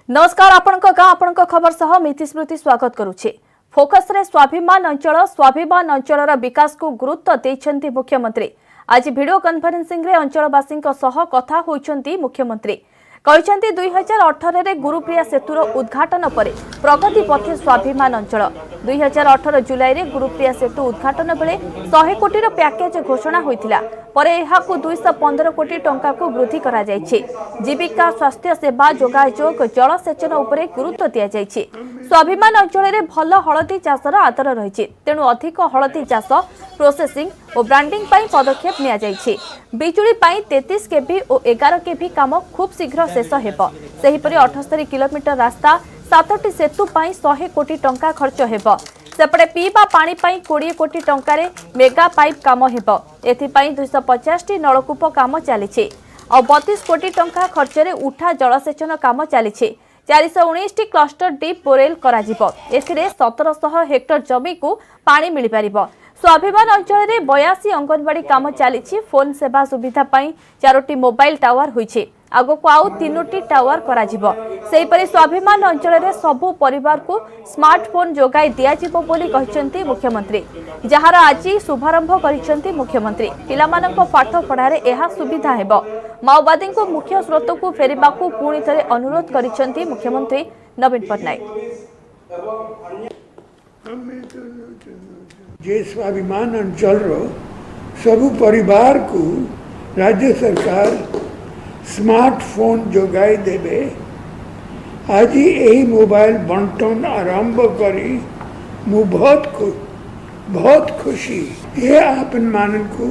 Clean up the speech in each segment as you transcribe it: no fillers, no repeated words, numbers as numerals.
नमस्कार आपणक गाँ आपणक खबर सह मिति स्मृति स्वागत करुछे। फोकस रे स्वाभिमान अंचल विकास को गुरुत्व देइछन्ति मुख्यमंत्री। आज वीडियो कॉन्फ्रेंसिंग रे अंचलवासी सह कथा होइछन्ति मुख्यमंत्री। कहते 2018 रे गुरुप्रिया सेतुर उद्घाटन पर प्रगति पथे स्वाभिमान अंचल। 2018 जुलाई रे गुरुप्रिया सेतु उद्घाटन बेले 100 कोटी पैकेज घोषणा होइथिला। पर एहाकु 215 कोटी टंका को वृद्धि करा जायछि। जीविका स्वास्थ्य सेवा जोगाजोग जलसेचन उपरे गुरुत्व दिया जायछि। स्वाभिमान अंचल रे भल हळदी चाषर आदर रहिछि, तेणु अधिक हळदी चाष प्रोसेसिंग और ब्रांडिंग पाई पदक्षेप निया जायछि। बिजुली पाई 33 केवी और 11 केवी काम खूब शीघ्र शेष हेबो। सेहिपरि 78 किलोमीटर रास्ता 7टी सेतु पाई 100 कोटी टंका खर्च हेबो। सेपटे पीवा पानी पाई 20 कोटी टंकारे मेगा पाइप काम हेबो। एथिपाई 250 टी नलकूप काम चलीछि और 32 कोटी टंका खर्चरे उठा जलसेचन काम चलीछि। 419 टी क्लस्टर डीप बोरेल करा जिवो। एथिरे 1700 हेक्टर जमी को पानी मिल पारिबो। स्वाभिमान अंचल रे 82 अंगनवाड़ी काम चलीछि। फोन सेवा सुविधा पाई 4टी मोबाइल टावर होइछि। आगो को आउ 3टी टावर करा जिवो। सेहि परि स्वाभिमान अंचल रे सबु परिवार को स्मार्टफोन जोगाई दिया जिवो बोली कहिसंती मुख्यमंत्री। जहार आज शुभारंभ करिसंती मुख्यमंत्री। पिलामानक पाठ पढ़ारे एहा सुविधा हेबो। माओवादी को मुख्य स्रोत को फेरिबा को पुणी थरे अनुरोध करिसंती मुख्यमंत्री नवीन पटनायक। जे स्वाभिमान अंचल रो सबु परिवार को राज्य सरकार स्मार्टफोन जोगाई देवे। आज यही मोबाइल बंटन आरंभ करी मु बहुत खुशी। ये आपन मान को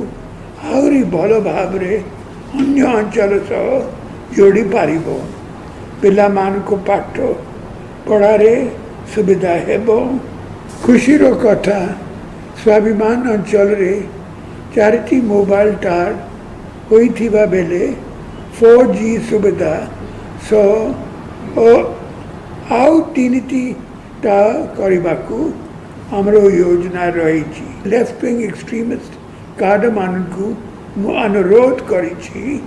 आहरी भल भाव रे अन्य अंचल सह जोड़ी पारिबो। पिला मान को पाठ पढ़ारे सुविधा हेबो। खुशी रो कथा स्वाभिमान अंचल रे 4टी मोबाइल टावर होइथिबा बेले 4G सुविधा आउ 3टी टा करबाकू हमरो योजना रही। लेफ्ट विंग एक्सट्रीमिस्ट कार्ड मान को अनुरोध करी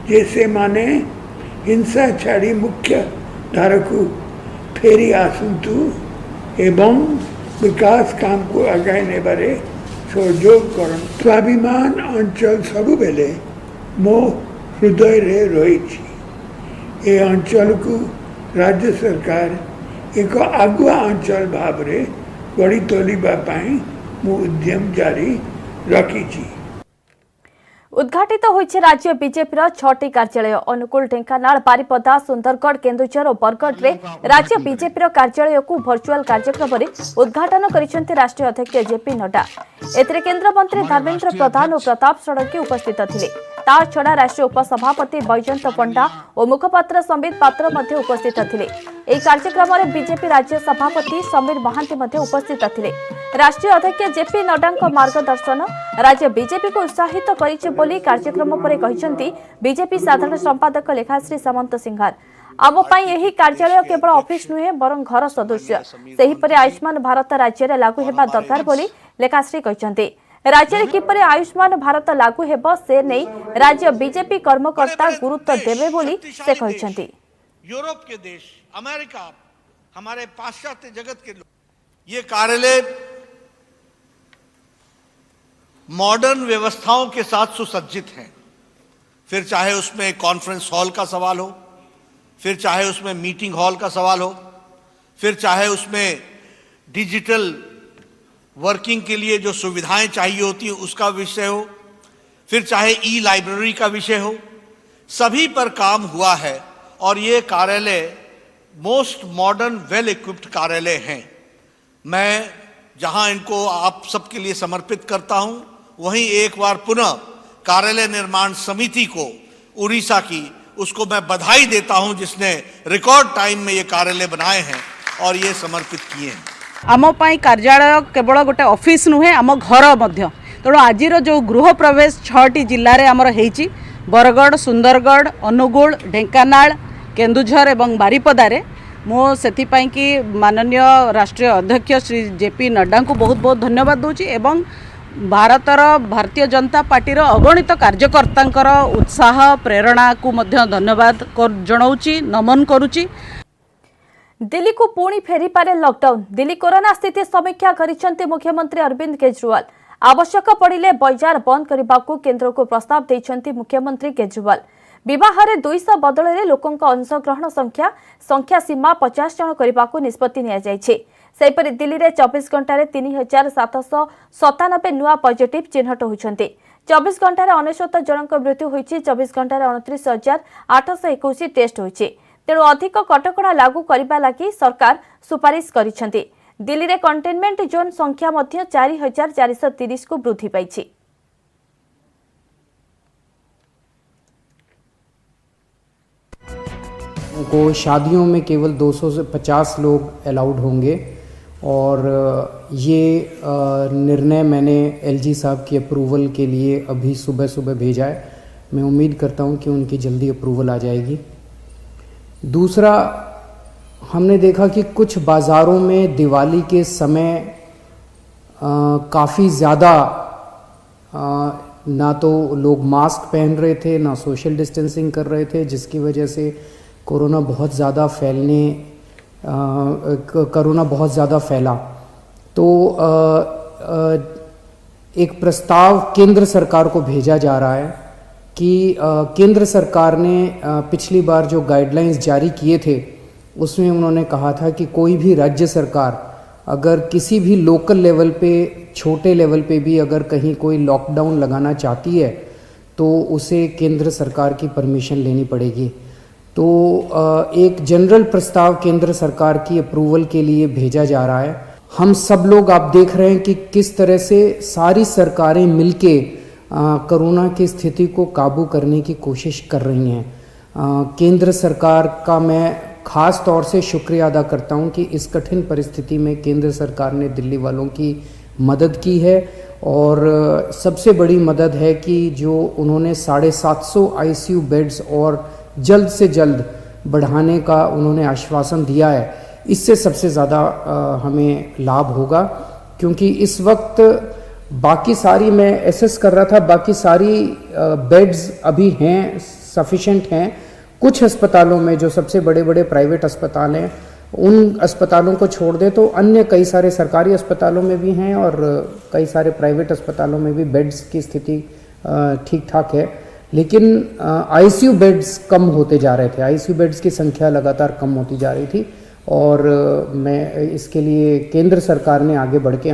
जैसे माने हिंसा छाड़ी मुख्य धारा को फेरी आसतु एवं विकास काम को आगे नेबारे सहयोग कर। स्वाभिमान अंचल सबु बेले मो हृदय रे रही। ए अंचल को राज्य सरकार एक आगुआ अंचल भाव रे गढ़ी तोलिबा पाई मु उद्यम जारी रखी। उद्घाटित होइछे राज्य बीजेपी 6टी कार्यालय। अनुकूल, ढेंकानाल, बारिपदा, सुंदरगढ़, केन्दुझर और बरगढ़ रे राज्य बीजेपी कार्यालय को वर्चुअल कार्यक्रम रे उद्घाटन करिसेंते राष्ट्रीय अध्यक्ष जेपी नड्डा। एथिरे केंद्र मंत्री धर्मेंद्र प्रधान और प्रताप षडंगी उपस्थित थिले। ता छड़ा राष्ट्रीय उपसभापति बैजयंत पंडा और मुखपात्र संबित पात्र मध्य उपस्थित थिले। एही कार्यक्रम रे बीजेपी राज्य सभापति समीर महांती मध्य उपस्थित थिले। राष्ट्रीय अध्यक्ष जेपी नड्डा मार्गदर्शन राज्य बीजेपी को उत्साहित करिছে बोली कार्यक्रम पर कहिसंती बीजेपी साधारण संपादक लेखाश्री सामंत सिंहार। आम पाई यही कार्यालय केवल ऑफिस नुहे बरं घर सदस्य। सेही परे आयुष्मान भारत राज्य रे लागू हेबा दरकार बोली लेखाश्री कहिसंती। राज्य रे किपरि आयुष्मान भारत लागू हेबो से नहीं राज्य बीजेपी कर्मकर्ता गुरुत्व देवे बोली से कहिसंती। यूरोप के देश, अमेरिका, हमारे पाश्चात्य जगत के लोग ये कार्यालय मॉडर्न व्यवस्थाओं के साथ सुसज्जित हैं। फिर चाहे उसमें कॉन्फ्रेंस हॉल का सवाल हो, फिर चाहे उसमें मीटिंग हॉल का सवाल हो, फिर चाहे उसमें डिजिटल वर्किंग के लिए जो सुविधाएं चाहिए होती हैं उसका विषय हो, फिर चाहे ई लाइब्रेरी का विषय हो, सभी पर काम हुआ है। और ये कार्यालय मोस्ट मॉडर्न वेल इक्विप्ड कार्यालय हैं। मैं जहां इनको आप सबके लिए समर्पित करता हूं, वहीं एक बार पुनः कार्यालय निर्माण समिति को उड़ीसा की उसको मैं बधाई देता हूं जिसने रिकॉर्ड टाइम में ये कार्यालय बनाए हैं और ये समर्पित किए हैं। आम पाई कार्यालय केवल गोटे ऑफिस नुहे आम घर मध्य। तेणु आज जो गृह प्रवेश 6टी जिले में आमर होइछि बरगढ़, सुंदरगढ़, अनुगुल, ढेंकानाल, केन्दुझर एवं बारिपदारे मो सेथिपाई कि माननीय राष्ट्रीय अध्यक्ष श्री जेपी नड्डा को बहुत बहुत धन्यवाद दूची एवं भारतीय जनता पार्टी अगणित कार्यकर्ता उत्साह प्रेरणा को मध्य धन्यवाद जनाऊँगी, नमन करुच्ची। दिल्ली को पुणी फेरी पारे लॉकडाउन। दिल्ली कोरोना स्थिति समीक्षा करिसेंती मुख्यमंत्री अरविंद केजरीवाल। आवश्यक पड़िले बाजार बंद करने को केंद्र को प्रस्ताव देइछंती मुख्यमंत्री केजरीवाल। विवाह रे 200 बदल में लोकों अंशग्रहण संख्या सीमा 50 जन करने को निष्पत्ति निया जायछि। सेहिपरि दिल्ली रे 24 घंटा 3797 नुआ पॉजिटिव चिन्हट होइछंती। 24 घंटा 99 जनक मृत्यु होइछि। 24 घंटा 29,821 टेस्ट होइछि। तेणु अधिक कटकणा लागू करने लगी सरकार सुपारिश करिसेंती। दिल्ली रे कंटेनमेंट जोन संख्या मध्य 4430 को वृद्धि पाइछि। को शादियों में केवल 200 से 50 लोग अलाउड होंगे और ये निर्णय मैंने एलजी साहब की अप्रूवल के लिए अभी सुबह सुबह भेजा है। मैं उम्मीद करता हूँ कि उनकी जल्दी अप्रूवल आ जाएगी। दूसरा, हमने देखा कि कुछ बाज़ारों में दिवाली के समय काफ़ी ज़्यादा ना तो लोग मास्क पहन रहे थे ना सोशल डिस्टेंसिंग कर रहे थे, जिसकी वजह से कोरोना बहुत ज़्यादा फैला। तो एक प्रस्ताव केंद्र सरकार को भेजा जा रहा है कि केंद्र सरकार ने पिछली बार जो गाइडलाइंस जारी किए थे उसमें उन्होंने कहा था कि कोई भी राज्य सरकार अगर किसी भी लोकल लेवल पे, छोटे लेवल पे भी अगर कहीं कोई लॉकडाउन लगाना चाहती है तो उसे केंद्र सरकार की परमिशन लेनी पड़ेगी। तो एक जनरल प्रस्ताव केंद्र सरकार की अप्रूवल के लिए भेजा जा रहा है। हम सब लोग आप देख रहे हैं कि किस तरह से सारी सरकारें मिलके कोरोना की स्थिति को काबू करने की कोशिश कर रही हैं। केंद्र सरकार का मैं ख़ास तौर से शुक्रिया अदा करता हूं कि इस कठिन परिस्थिति में केंद्र सरकार ने दिल्ली वालों की मदद की है। और सबसे बड़ी मदद है कि जो उन्होंने 750 आईसीयू बेड्स और जल्द से जल्द बढ़ाने का उन्होंने आश्वासन दिया है। इससे सबसे ज़्यादा हमें लाभ होगा, क्योंकि इस वक्त बाकी सारी, मैं एसेस कर रहा था, बाकी सारी बेड्स अभी हैं, सफिशेंट हैं। कुछ अस्पतालों में जो सबसे बड़े बड़े प्राइवेट अस्पताल हैं, उन अस्पतालों को छोड़ दे तो अन्य कई सारे सरकारी अस्पतालों में भी हैं और कई सारे प्राइवेट अस्पतालों में भी बेड्स की स्थिति ठीक ठाक है। लेकिन आईसीयू बेड्स कम होते जा रहे थे, आईसीयू बेड्स की संख्या लगातार कम होती जा रही थी। और मैं इसके लिए केंद्र सरकार ने आगे बढ़ के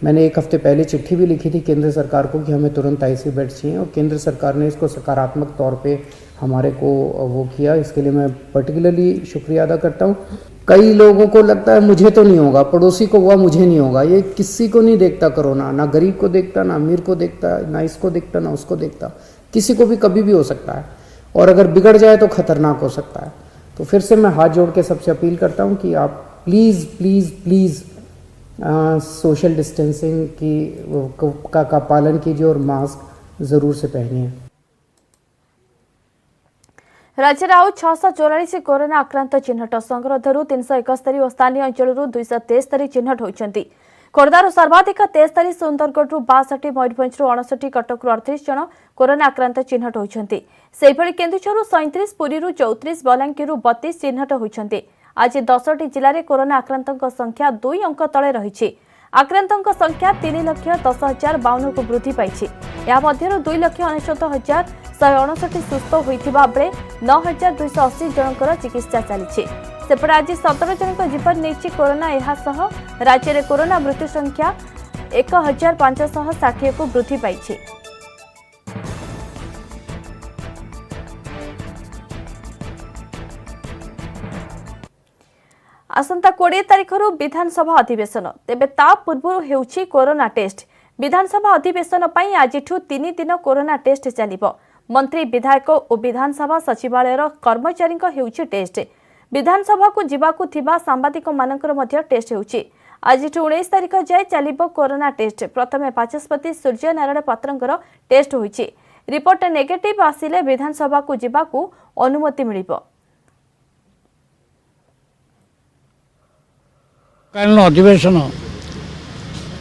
मैंने एक हफ्ते पहले चिट्ठी भी लिखी थी केंद्र सरकार को कि हमें तुरंत आईसीयू बेड्स चाहिए, और केंद्र सरकार ने इसको सकारात्मक तौर पे हमारे को वो किया। इसके लिए मैं पर्टिकुलरली शुक्रिया अदा करता हूँ। कई लोगों को लगता है मुझे तो नहीं होगा, पड़ोसी को हुआ मुझे नहीं होगा। ये किसी को नहीं देखता कोरोना, ना गरीब को देखता, ना अमीर को देखता, ना इसको देखता, ना उसको देखता। किसी को भी कभी भी हो सकता है, और अगर बिगड़ जाए तो खतरनाक हो सकता है। तो फिर से मैं हाथ जोड़ के सबसे अपील करता हूँ कि आप please please please social distancing का पालन कीजिए और मास्क ज़रूर से पहनिए। राज्य आउ 644 कोरोना आक्रांत चिन्हट। संगरोधरू 371 और स्थानीय अंचल 273 चिन्हट होती। खोर्धार सर्वाधिक 43, सुंदरगढ़ 62, मयूरभंज 59, कटक 38 जन कोरोना आक्रांत चिन्हट होती। सेहिभଳି केन्दुझर 37, पुरी 34, बलांगीर 32 चिन्हट होती। आज 10टी जिले में कोरोना आक्रांतों संख्या 2 अंक तले रही। आक्रांतों संख्या 3,10,052 को वृद्धि पाई। या 2,69,159 सुस्थ होता बेले 9,280 जनकर चिकित्सा चली। सेपटे आज 17 जन जीवन नहीं कोरोना। यह राज्य में कोरोना मृत्यु संख्या 1,560 को वृद्धि पाई। आसंता 20 तारिख विधानसभा अधिवेशन। तेबे ता पूर्व हेउछि कोरोना टेस्ट। विधानसभा अधिवेशन पई आजिठु 3 दिन कोरोना टेस्ट चलिबो। मंत्री, विधायक और विधानसभा सचिवालय कर्मचारी हेउछि टेस्ट। विधानसभा को जीवाकु थिबा सांबादिक मानकर मध्य टेस्ट हेउछि। आजिठु 19 तारिख जाए चलिबो कोरोना टेस्ट। प्रथमे Bachaspati Surya Narayan पात्रंकर test होइछि। Report negative आसिले विधानसभा को जीवाकु अनुमति मिलिबो। कालीन अधिवेशन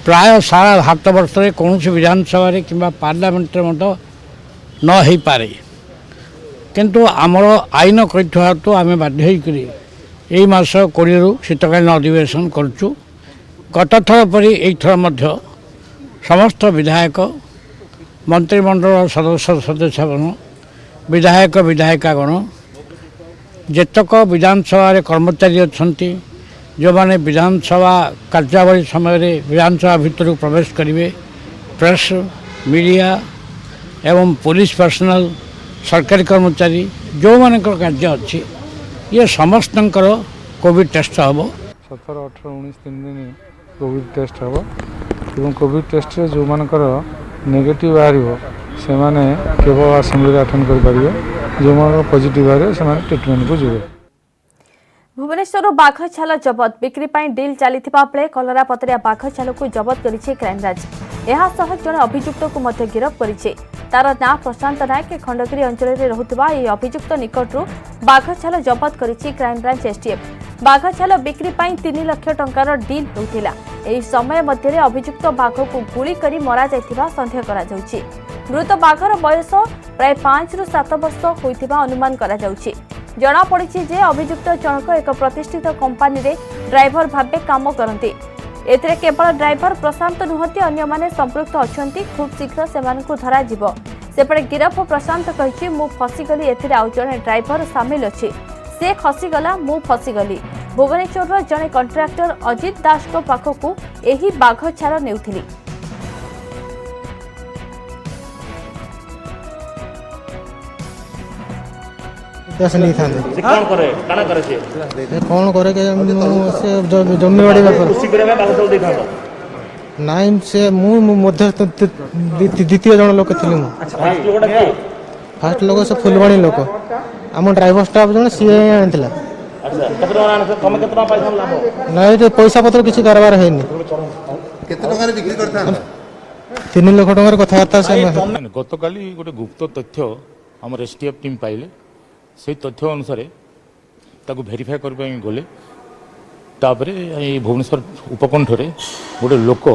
प्राय सारा भारत वर्ष में कौन विधानसभा कि पार्लियामेंट न हो पारे, किंतु आमर आईन कही आम बाध्य यही मास 20 शीतकालीन अधिवेशन करुचु। गत थर परी एथर मध्य समस्त विधायक मंत्रिमंडल सदस्यगण विधायक विधायिकागण जेतक विधानसभा कर्मचारी अच्छा जो मैंने विधानसभा कार्यावली समय विधानसभा भितर प्रवेश करेंगे प्रेस मीडिया एवं पुलिस पर्सनल सरकारी कर्मचारी जो मान कार्य अच्छी ये समस्त कोविड टेस्ट हम 17, 18, 19 3 दिन कोविड टेस्ट हम और कोविड टेस्ट जो मानकर नेगेटिव बाहर से माने केवल आसेम्बली अटेंड करेंगे जो मान पॉजिटिव बाहर से ट्रिटमेंट को जीवे। भुवनेश्वर बाघ छाल जबत बिक्री पाई डील चलीथिबा बेले कलरा पतरिया बाघ छाल को जबत करिछि क्राइमब्रांच। एहा सह जने अभियुक्त को मध्य गिरफ करिछि। तार ना प्रशांत नायक खंडगिरी अंचल में रहुथिबा ए अभियुक्त निकटरू बाघ छाल जबत करिछि क्राइमब्रांच एसटीएफ। बाघ छाल बिक्री पाई 3 लाख टंकार डील होतिला। एही समय मध्य अभियुक्त बाघ को गुली करी मरा जायथिबा संदेह करा जाउछि। मृत बाघर बयस प्राय 5 ରୁ 7 वर्ष होइथिबा अनुमान करा जाउछि। जना पड़िछि जे अभियुक्त जनक एक प्रतिष्ठित कंपनी रे ड्राइवर भाबे काम करंती। एथिरे केवल ड्राइवर प्रशांत नुहति अन्य माने संपृक्त अछंती। खूब शीघ्र सेमानकु धरा जिवो। सेपटे गिरफ प्रशांत कहिछि मु फसीगली एथिरे आउ जने ड्राइवर शामिल अछि। से खसीगला मु फसीगली। भुवनेश्वर जने कॉन्ट्रैक्टर अजित दास को पाखकु एही बाघ छाल नेउथिली। नहीं था कौन करे काना करे से कौन करे के से जमी बाड़ी व्यापार खुशी करे में बाग सब देखा नाइन से मु मध्य द्वितीय जन लोक थिलि मु फर्स्ट लोक से फुलवाणी लोक हम ड्राइवर स्टाफ जन सी आनथिला। अच्छा केतना आने कम केतना पैसा लाभ नहीं तो पैसा पत्र किसी कारोबार हैनी केतना टका बिक्री करथा 3 लाख टका कथावार्ता से गतकाली गोटे गुप्त तथ्य हमर एसटीएफ टीम पाइले से तथ्य अनुसार ताको भेरीफाई करबा गले तापरे ए भुवनेश्वर उपकंठरे गोटे लोक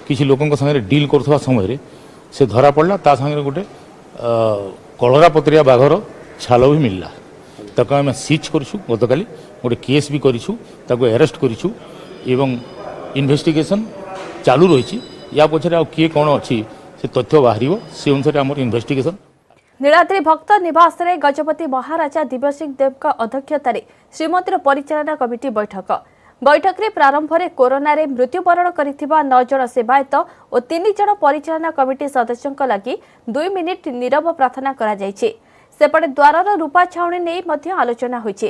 किसी लोकन संगे डील करथवा समय से धरा पड़ला ता संगे गोटे कलरा पत्रिया बाघर छाल भी मिलला ताको हम सीच करछु। गतकाली गोटे केस भी करिछु ताको अरेस्ट करिछु एवं इन्वेस्टिगेशन चालू रही। या पछरे आ किए कोन अछि से तथ्य बाहरिबो से अनुसार हमर इन्वेस्टिगेशन। नीलाद्री भक्त निवास रे गजपति महाराजा दिव्यसिंह देव अध्यक्षतार श्रीमंदिर परिचालना कमिटी बैठक रे प्रारंभ में कोरोना रे मृत्युवरण करिथिबा 9 जन सेवायत और 3 जन परिचालना कमिटी सदस्यों लगी 2 मिनिट नीरव प्रार्थना करा जायछि। सेपटे द्वारर रूपा छाउणी नै मध्य आलोचना होइछि।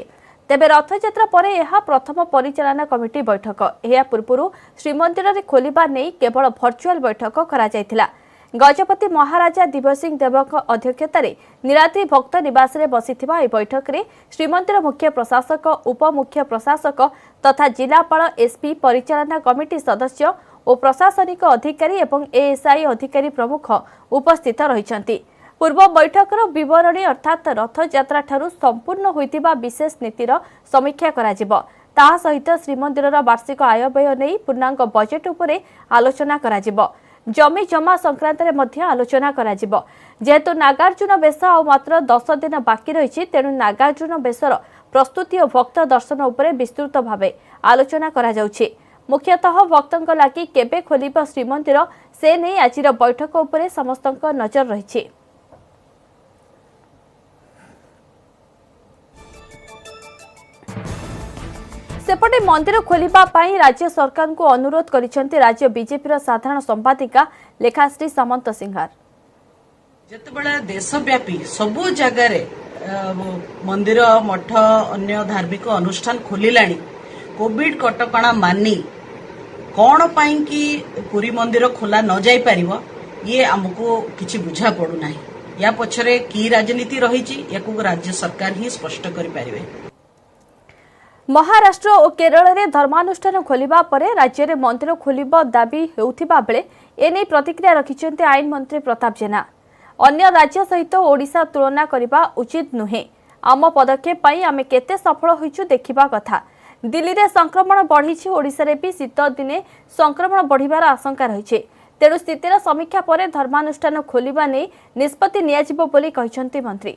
तेबे रथयात्रा पर यह प्रथम परिचालना कमिटी बैठक। एहा पूर्व श्रीमंदिर रे खोलिबा नै केवल भर्चुआल बैठक करा जायथिला। गजपति महाराजा दिव्यसिंह देव अध्यक्षतार नीलाद्री भक्त निवास रे बसिथिबा ए बैठक रे श्रीमंदिर मुख्य प्रशासक उपमुख्य प्रशासक तथा जिलापाल एसपी परिचालना कमिटी सदस्य और प्रशासनिक अधिकारी एवं एएसआई अधिकारी प्रमुख उपस्थित रहिछंती। पूर्व बैठकर विवरणी अर्थात रथयात्रा ठारू संपूर्ण होइतिबा विशेष नीतिर समीक्षा कराजिबो। ता सहित श्रीमंदिरर वार्षिक आय व्यय नै पूर्णांग बजेट उपरे आलोचना कराजिबो। जमी जमा संक्रांत रे मध्य आलोचना कराजिबो। जेहेतु नागार्जुन बेश आ मात्र 10 दिन बाकी रही तेणु नागार्जुन बेशर प्रस्तुति और भक्त दर्शन उपरे विस्तृत भावे आलोचना करा जाउछि। मुख्यतः भक्तंक लागि केबे खोलिबा श्रीमंदिर से नै आजिर बैठक उपरे समस्तंक नजर रहिछि। सेपटे मंदिर खोलिबा पाई राज्य सरकार को अनुरोध करिसेंती राज्य बीजेपी साधारण संपादिका लेखाश्री सामंत सिंहार। जेतेबेले देशव्यापी सबु जगह मंदिर मठ अन्य धार्मिक अनुष्ठान खोलिलाणी कोविड कटकणा मानी कौन पाई कि पुरी मंदिर खोला न जाई परिबो ये हमको किछि बुझा पड़ू नाही। या पछरे की राजनीति रही याकू राज्य सरकार ही स्पष्ट करि परिबे। महाराष्ट्र और केरल में धर्मानुष्ठान खोलिबा परे राज्य में मंदिर खोलिबा दाबी हेउथिबा बेले एने प्रतिक्रिया रखिछन्ते आईन मंत्री प्रताप जेना। अन्य राज्य सहित ओडिशा तुलना करबा उचित नुहे। आम पदक्षेप पाई आमे केते सफल होइछु देखिबा कथा। दिल्ली रे संक्रमण बढ़ी ओडिशा रे भी शीत दिने संक्रमण बढ़िबार आशंका रही। तेणु स्थितिर समीक्षा पर धर्मानुष्ठान खोलिबा नै निष्पत्ति नियाजिबो बोली कहिसन्ते मंत्री।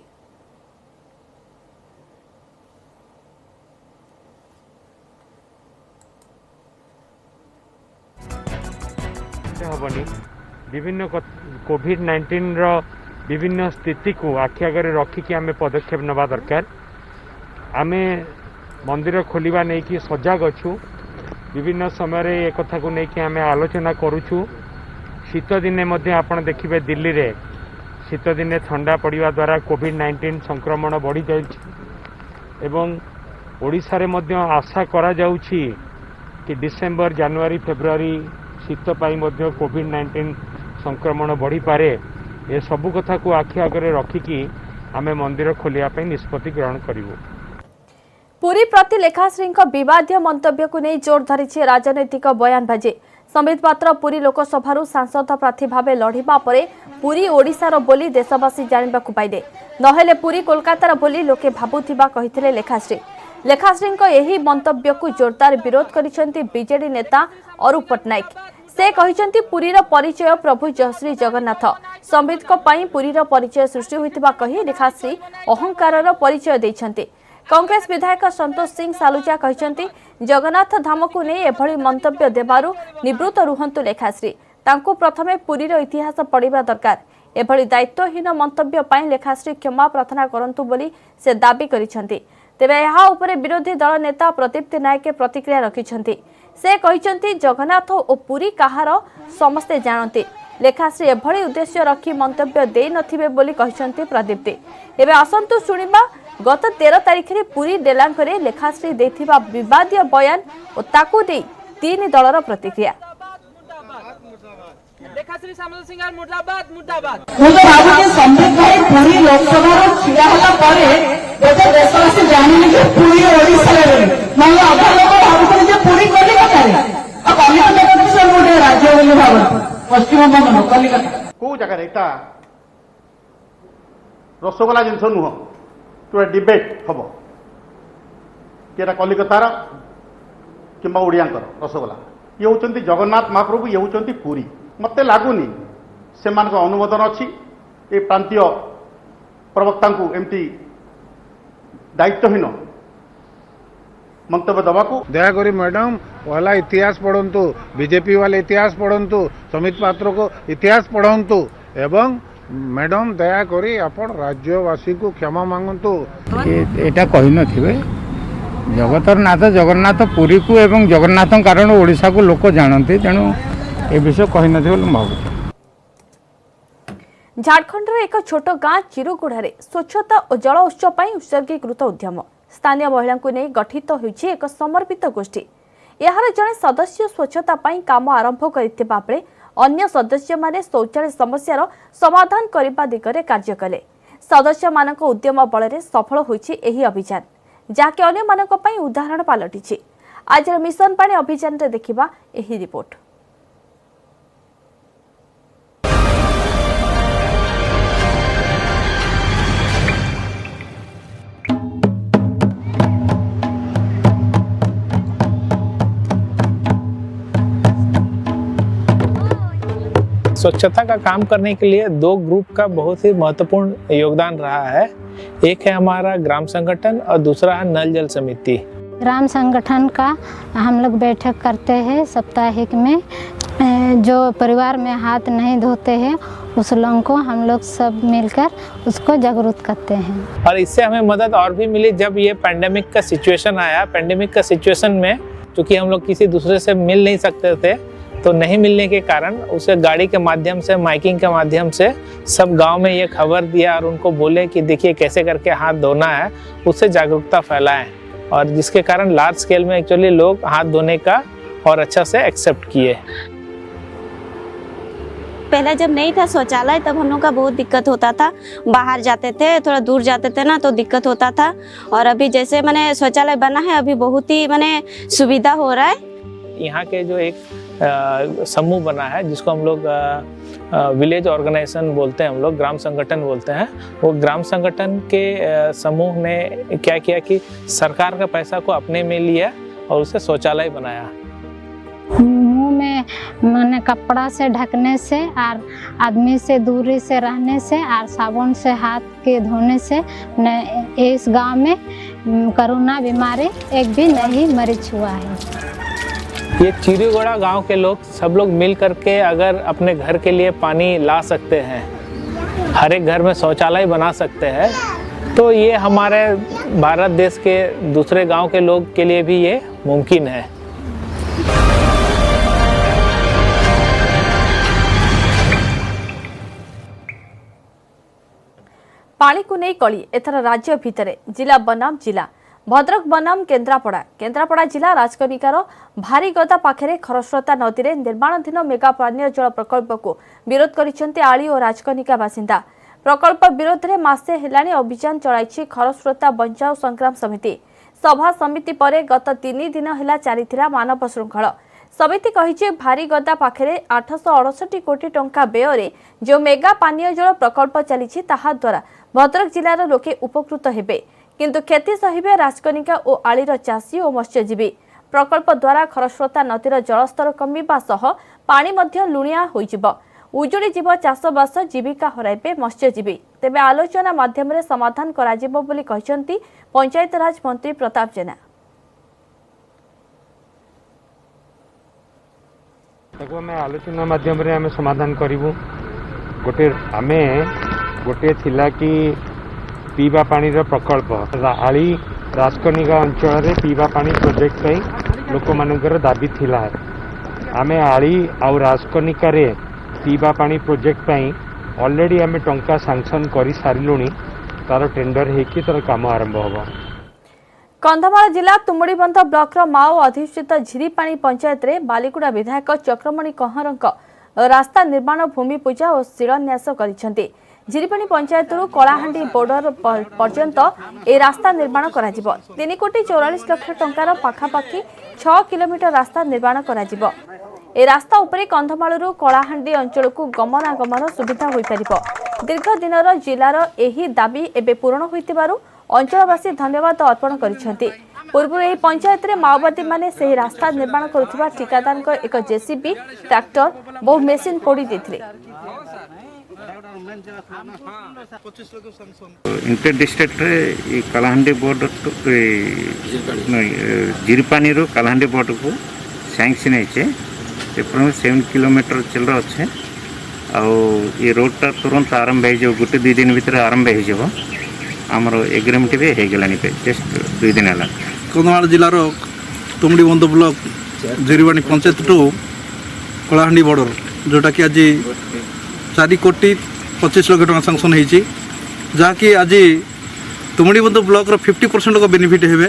हेनी विभिन्न कोविड-19 रो विभिन्न स्थिति को आखि आगे रखिकी आम पदक्षेप नवा दरकार। आम मंदिर खोलिबा नहीं कि सजग अच्छु विभिन्न समय एक कथा को लेकिन आम आलोचना करुछु। शीत दिने मध्य आपण देखिबे दिल्ली रे शीत दिने ठंडा पड़िबा द्वारा कोविड-19 संक्रमण बढ़ी जाउछि एवं ओडिशा रे मध्य आशा करा जाउछि कि डिसेम्बर जनवरी फेब्रुआरी शीत पाई मध्य कोविड-19 संक्रमण बढ़ी पारे। ए सबु कथा को आखि आगे रखिकी आम मंदिर खोलिया पे निष्पत्ति ग्रहण करिवो। पुरी प्रति लेखाश्री विवादीय मंतव्य को नहीं जोर धरी राजनैतिक बयानबाजी। संबित पात्र पुरी लोकसभा सांसद प्रार्थी भाव लढ़िबा परे पुरी ओडिशार बोली देशवासी जानिबा को पाइले नहेले पुरी कोलकातार बोली लोके भाबुथिबा कहिथिले लेखाश्री। लेखाश्री एही मंतव्य को जोरदार विरोध करिसेंती बीजेडी नेता अरूप पटनायक। से कहिसेंती पुरीर परिचय प्रभु श्री जगन्नाथ। संबित पुरीर परिचय सृष्टि होइतिबा कहि लेखाश्री अहंकारर परिचय दैछंती। कांग्रेस विधायक संतोष सिंह सालुजा कहते जगन्नाथ धाम को नहीं एभली मंतव्य देबारु निवृत्त रुहंतु लेखाश्री। तांको प्रथमे पुरीर इतिहास पढ़िबा दरकार। एभली दायित्वहीन मंतव्य पाई लेखाश्री क्षमा प्रार्थना करंतु बोली से दाबी करिसेंती। तेबे यहाँ उपरे विरोधी दल नेता प्रदीप्त नायक प्रतिक्रिया रखिसेंती। से कहिसेंती जगन्नाथ और पुरी कहार समस्ते जानते। लेखाश्री एभली उद्देश्य रखी मंतव्य दे नथिबे बोली कहिसेंती प्रदीप्त। एबे आसंतु सुनिबा गत 13 तारिख में पुरी डेलांगरे लेखाश्री देथिबा विवादीय बयान और ताकू दे तीन दलर प्रतिक्रिया। लेखाश्री सामल सिंह मुर्दाबाद मुर्दाबाद। मुझे भाबु के संबित भाई पुरी लोकसभा रो छिया होला परे गोटे देशवासी जानिले कि पुरी ओडिसा रे मतलब अधा लोक भाबु जे पुरी कलिकता रे आ कलिकता से गोटे राज्य बोली भाबु पश्चिम बंग कलिकता को जगह रहता रसगोला जिनस नुह तो डिबेट हम कि कलिकतार कि ओडियांकर रसगोला ये होचंती जगन्नाथ महाप्रभु ये होचंती पुरी। मत लगुनि से अनुमोदन अच्छी ये प्रांतीय प्रवक्ता को एमती दायित्वहीन मंतव्य दवाको दयाकोरी मैडम वाला इतिहास पढ़ंतु बीजेपी वाले इतिहास पढ़ंतु समित पात्र को इतिहास पढ़ंतु एवं मैडम दयाकोरी आपण राज्यवासी को क्षमा मांगतु। एटा कहि नथिबे जगतर नाथ जगन्नाथ पुरी को एवं जगन्नाथ कारण ओडिशा को लोक जानते तेणु ए विषय कहि नथिबे भाबु। झारखंड एक छोट गाँ चिरुगुढ़ स्वच्छता और जल उत्सव पर उत्सर्गीकृत उद्यम स्थानीय महिला को नहीं गठित होइछि एक समर्पित गोष्ठी। यार जड़े सदस्य स्वच्छता पर काम आरंभ करथिबा बेले अन्य सदस्य माने शौचालय समस्यार समाधान करने दिगरे कार्य कले। सदस्य मानक उद्यम बल सफल होइछि एही अभियान जाके अन्य मानक पई उदाहरण पालटिछि। आज मिशन पानी अभियान रे देखिबा एही रिपोर्ट। स्वच्छता का काम करने के लिए दो ग्रुप का बहुत ही महत्वपूर्ण योगदान रहा है। एक है हमारा ग्राम संगठन और दूसरा है नल जल समिति। ग्राम संगठन का हम लोग बैठक करते हैं साप्ताहिक में। जो परिवार में हाथ नहीं धोते हैं उस लोगों को हम लोग सब मिलकर उसको जागरूक करते हैं। और इससे हमें मदद और भी मिली जब ये पैंडेमिक का सिचुएशन आया। पैंडेमिक का सिचुएशन में क्योंकि हम लोग किसी दूसरे से मिल नहीं सकते थे तो नहीं मिलने के कारण उसे गाड़ी के माध्यम से माइकिंग के माध्यम से सब गांव में ये खबर दिया और उनको बोले कि देखिए कैसे करके हाथ धोना है, उससे जागरूकता फैलाएं और जिसके कारण लार्ज स्केल में एक्चुअली लोग हाथ धोने का और अच्छा से एक्सेप्ट किए। पहले जब नहीं था शौचालय तब हम लोग का बहुत दिक्कत होता था, बाहर जाते थे थोड़ा दूर जाते थे ना तो दिक्कत होता था। और अभी जैसे मैंने शौचालय बना है अभी बहुत ही मैंने सुविधा हो रहा है। यहाँ के जो एक समूह बना है जिसको हम लोग विलेज ऑर्गेनाइजेशन बोलते हैं, हम लोग ग्राम संगठन बोलते हैं। वो ग्राम संगठन के समूह ने क्या किया कि सरकार का पैसा को अपने में लिया और उसे शौचालय बनाया। मुंह में मैंने कपड़ा से ढकने से और आदमी से दूरी से रहने से और साबुन से हाथ के धोने से इस गांव में कोरोना बीमारी एक भी नहीं मरीज हुआ है। ये चिरीगोड़ा गांव के लोग सब लोग मिल करके अगर अपने घर के लिए पानी ला सकते हैं, हर एक घर में शौचालय बना सकते हैं, तो ये हमारे भारत देश के दूसरे गांव के लोग के लिए भी ये मुमकिन है। पानी को नहीं कली एथर राज्य भितर जिला बनाम जिला भद्रक बनाम केन्द्रापड़ा जिला राजकनिकार भारीगदा पाखे खरस्रोता नदी में निर्माणाधीन मेगा पानीय जल प्रकल्प को विरोध करिसेंती आली और राजकनिका बासिंदा। प्रकल्प विरोध में मासे हेलाणी अभियान चलाई खरस्रोता बंचाओ संग्राम समिति। सभा समिति पर गत 3 दिन है चली मानव श्रृंखल। समिति कही भारीगदा पाखे 868 कोटी टंका व्यय जो मेगा पानीय जल प्रकल्प चली द्वारा भद्रक जिलार लोके उपकृत हेबे, किंतु क्षति सहिबे राजकनिका और आलीर चाषी और मत्स्यजीवी। प्रकल्प द्वारा खरस्रोता नदीर जलस्तर कमिबा सह पानी मध्य लुणिया होइजिबो, उजुड़ी जीव चाषबास जीविका हराइबे मत्स्यजीवी। तेबे आलोचना माध्यम रे समाधान कराजिबो बोली कहिसंती पंचायत राज मंत्री प्रताप जेना। ताको आमे आलोचना माध्यम रे आमे समाधान करिवु। गोटे थिला कि पीवा पानी प्रकल्प आली राजकनिका अंचल रे पीवा पानी प्रोजेक्ट लोक मानकर दाबी थिला। आमे आली आउ राजकनिका रे पीवा पानी प्रोजेक्ट ऑलरेडी आमे टंका सैंक्शन कर सारिलुनी, तार टेंडर हेकी तार काम आरंभ होगा। कंधमाल जिला तुमुड़ीबंध ब्लॉक माओ अधिष्ठित झिरीपाणी पंचायत रे बालीगुड़ा विधायक चक्रमणि कहरंक रास्ता निर्माण भूमि पूजा और शिलान्यास करिसेंती। झिरीपाणी पंचायत कलाहांडी बॉर्डर पर्यंत ए रास्ता निर्माण करा जिवो। 3 कोटी 44 लाख टंकार पाखापाखि 6 किलोमीटर रास्ता निर्माण करा जिवो। ए रास्ता उपरे कंधमालरू कलाहांडी अंचल को गमनागमन सुविधा होई परिबो। दीर्घ दिनर जिलार एही दाबी एबे पूर्ण होइतिबारु अंचलवासी धन्यवाद अर्पण करिसेंती। पूर्व एही पंचायत रे माओवादी माने सेही रास्ता निर्माण करुथिबा ठिकादार को एक जेसीबी ट्रैक्टर बहु मेसिन पोड़ी देथिले। इंटर डिस्ट्रिक्ट रे कलाहांडी बॉर्डर तो झिरीपानी रो कलाहांडी बॉर्डर को सैंक्शन है 7 किलोमीटर चल रहा है। ये रोडटा तुरंत आरंभ हो गोटे 2 दिन भीतर आरंभ हो आमर एग्रीमेंट भी हो गलानी पे जस्ट 2 दिन है। कंधमाल जिलार Tumudibandh block Jhiripani panchayat to Kalahandi border जोटा कि आज 4 कोटी 25 लाख टका सैंक्शन होती, जहाँकि आज तुमुड़ीबंध ब्लॉक 50% का बेनिफिट हे।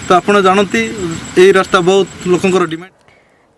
तो आप जानती यही रास्ता बहुत लोकंर डिमांड।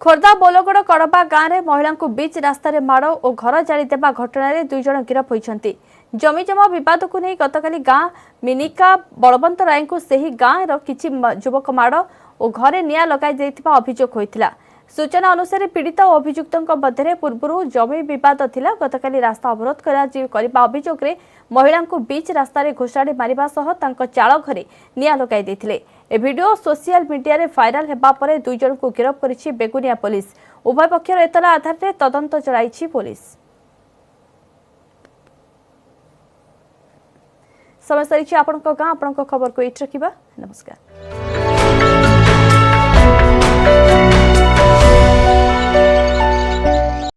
खोर्धा बोलगड़ कड़बा गाँव में महिला को बीच रास्तार माड़ और घर जाली देवा घटन 2 जन गिरफ होती। जमीजमा बद को नहीं गतकाली गाँ मिनिका बलवंत राय को सही गाँव किसी युवक माड़ और घरे निआं लगाई अभियोग होता। सूचना अनुसार पीड़ित और अभियुक्तों मध्य पूर्व जमी बद थिला। गतकाली रास्ता अवरोध करने अभियोग में महिला को बीच रास्तार घोषाड़ी मारिबा सह तांको चाल घरे निआं लगाई देथिले। ए वीडियो सोशल मीडिया रे वायरल हेबा परे 2 जन को गिरफ करिछि बेगुनिया पुलिस। उभय पक्षर एतला आधार रे तदंत चलाइछि पुलिस। समय सरिछि आपनक गाँ आपनक खबर को एट रखिबा। नमस्कार।